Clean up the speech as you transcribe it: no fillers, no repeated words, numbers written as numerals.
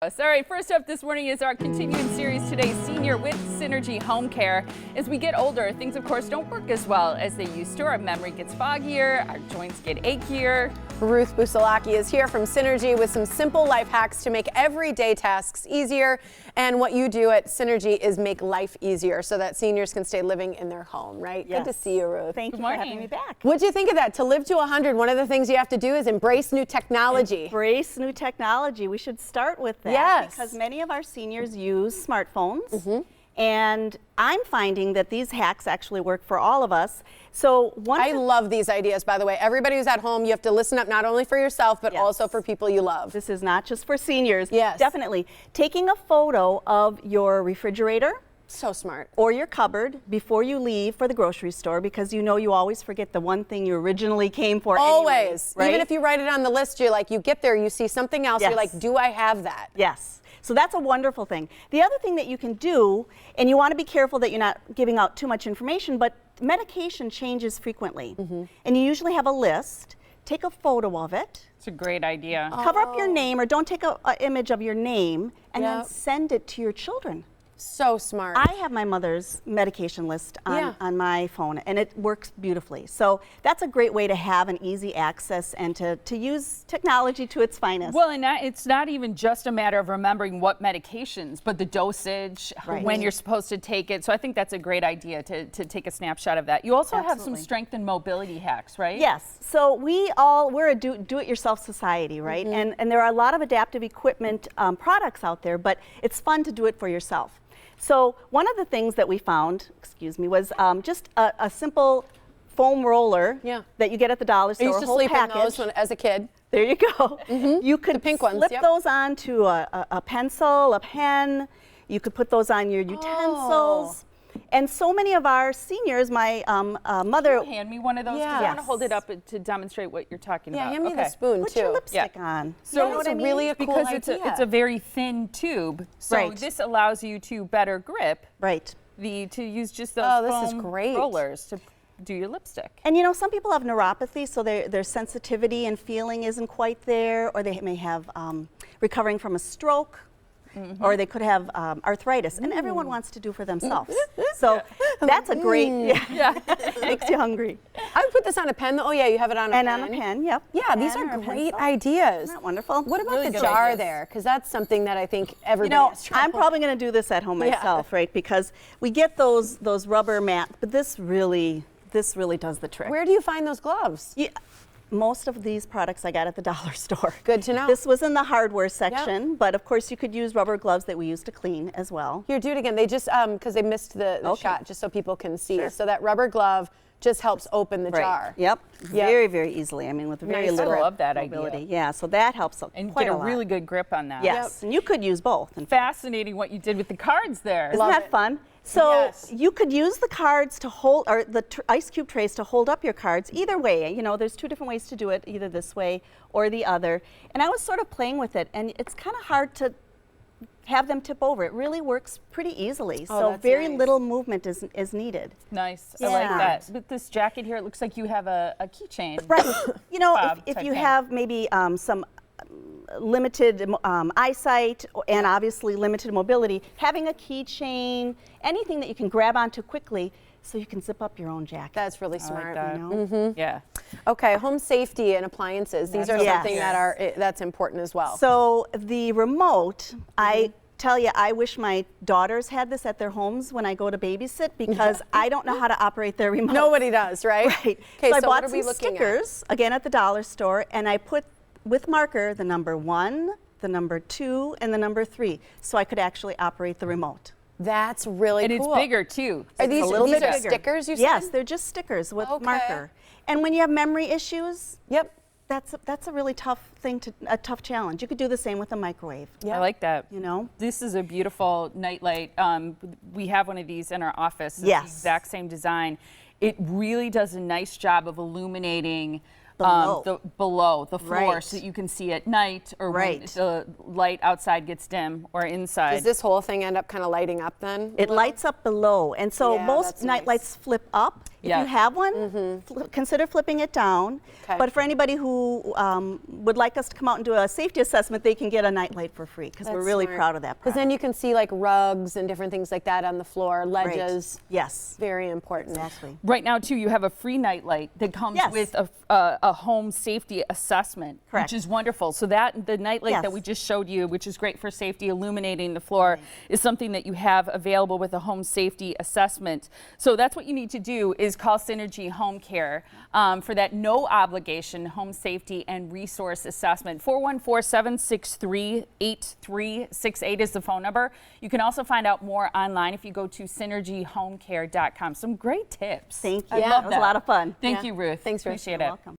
All right, first up this morning is our continuing series today, Senior with Synergy Home Care. As we get older, things of course don't work as well as they used to. Our memory gets foggier, our joints get achier. Ruth Busalacchi is here from Synergy with some simple life hacks to make everyday tasks easier. And what you do at Synergy is make life easier so that seniors can stay living in their home, right? Yes. Good to see you, Ruth. Thank you for having me back. What'd you think of that? To live to 100, one of the things you have to do is embrace new technology. Embrace new technology. We should start with that. Yes. Because many of our seniors use smartphones. And I'm finding that these hacks actually work for all of us. So I love these ideas, by the way. Everybody who's at home, you have to listen up not only for yourself, but also for people you love. This is not just for seniors. Yes. Definitely. Taking a photo of your refrigerator. So smart. Or your cupboard before you leave for the grocery store, because you know you always forget the one thing you originally came for. Always. Anyway, right? Even if you write it on the list, you're like, you get there, you see something else, Yes. you're like, do I have that? Yes. So that's a wonderful thing. The other thing that you can do, and you want to be careful that you're not giving out too much information, but medication changes frequently. And you usually have a list. Take a photo of it. It's a great idea. Cover up your name, or don't take an image of your name, and then Yep. send it to your children. So smart. I have my mother's medication list on my phone, and it works beautifully. So that's a great way to have an easy access and to use technology to its finest. Well, and it's not even just a matter of remembering what medications, but the dosage, when you're supposed to take it. So I think that's a great idea to take a snapshot of that. You also have some strength and mobility hacks, right? Yes. So we're a do-it-yourself society, right? And there are a lot of adaptive equipment products out there, but it's fun to do it for yourself. So one of the things that we found, was just a simple foam roller that you get at the dollar store. I used to sleep in those as a kid. There you go. You could the pink ones, slip those onto a pencil, a pen. You could put those on your utensils. And so many of our seniors, my mother... Can you hand me one of those? 'Cause I want to hold it up to demonstrate what you're talking about. Yeah, hand me the spoon, Put too. your lipstick on. So You know what I mean? really a cool because idea. it's a very thin tube. So this allows you to better grip. Right. To use just those this is foam great. rollers to do your lipstick. And you know, some people have neuropathy, so their sensitivity and feeling isn't quite there, or they may have recovering from a stroke. Or they could have arthritis, and everyone wants to do for themselves. So that's a great, makes you hungry. I would put this on a pen. Oh yeah, you have it on a pen. And on a pen, yep. Yeah, these are great ideas. Isn't that wonderful? What about Really the good jar ideas. there? Because that's something that I think everybody You know, has trouble. I'm probably going to do this at home myself, right? Because we get those rubber mats, but this really does the trick. Where do you find those gloves? Most of these products I got at the dollar store. Good to know. This was in the hardware section, but of course you could use rubber gloves that we use to clean as well. Here, do it again. They just, because they missed the shot, just so people can see. So that rubber glove just helps open the jar. Yep. Very, very easily. I mean, with very little I love that mobility. idea. Yeah, so that helps And quite get a lot. really good grip on that. Yes, and you could use both. Fascinating what you did with the cards there. Isn't that fun? So Yes. you could use the cards to hold, or the ice cube trays to hold up your cards. Either way, you know, there's two different ways to do it, either this way or the other. And I was sort of playing with it, and it's kind of hard to have them tip over. It really works pretty easily. So that's very nice. little movement is needed. Nice. I like that. With this jacket here, it looks like you have a keychain. Right. You know, Fob if type you thing. have maybe some limited eyesight and obviously limited mobility, having a keychain, anything that you can grab onto quickly so you can zip up your own jacket. That's really smart. that. You know? Yeah. Okay, home safety and appliances. These are Yes. something that's important as well. So the remote, I tell you, I wish my daughters had this at their homes when I go to babysit, because I don't know how to operate their remote. Nobody does, right? Right. Okay, so I what bought are we some looking stickers, again at the dollar store, and I put with marker the number 1, the number 2, and the number 3, so I could actually operate the remote. That's really And cool. it's bigger too. Are It's these a little bit bigger. stickers you said? Yes, they're just stickers with marker. And when you have memory issues, Yep. that's a really tough thing, a tough challenge. You could do the same with a microwave. Yeah. I like that. You know? This is a beautiful nightlight. We have one of these in our office. It's Yes. the exact same design. It really does a nice job of illuminating Below. the floor, so that you can see at night, or when the light outside gets dim, or inside. Does this whole thing end up kind of lighting up then? It lights up below, and so Yeah, most that's night nice. lights flip up, If you have one, consider flipping it down. Okay. But for anybody who would like us to come out and do a safety assessment, they can get a nightlight for free because we're really proud of that Because product. then you can see like rugs and different things like that on the floor, ledges. Right. Yes. Very important. Exactly. Right now, too, you have a free nightlight that comes Yes. with a home safety assessment, Correct. which is wonderful. So that the nightlight Yes. that we just showed you, which is great for safety, illuminating the floor, is something that you have available with a home safety assessment. So that's what you need to do is call Synergy Home Care for that no obligation home safety and resource assessment. 414-763-8368 is the phone number. You can also find out more online if you go to synergyhomecare.com. Some great tips. Thank you. I love That was a lot of fun. Thank you, Ruth. Thanks, Ruth. Appreciate You're it. welcome.